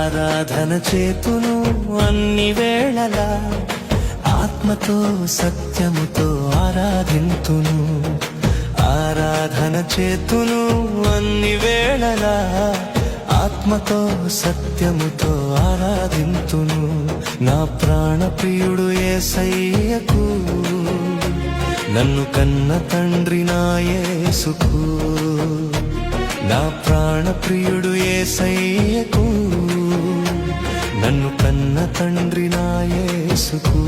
ఆరాధన చేతును అన్ని వేళలా, ఆత్మతో సత్యముతో ఆరాధింతును. ఆరాధన చేతును అన్ని వేళలా, ఆత్మతో సత్యముతో ఆరాధింతును. నా ప్రాణ ప్రియుడు యేసయ్యకు, నన్ను కన్న తండ్రి నా యేసుకు. నా ప్రాణ ప్రియుడు యేసయ్యకు, నన్ను కన్న తండ్రి నా యేసుకు.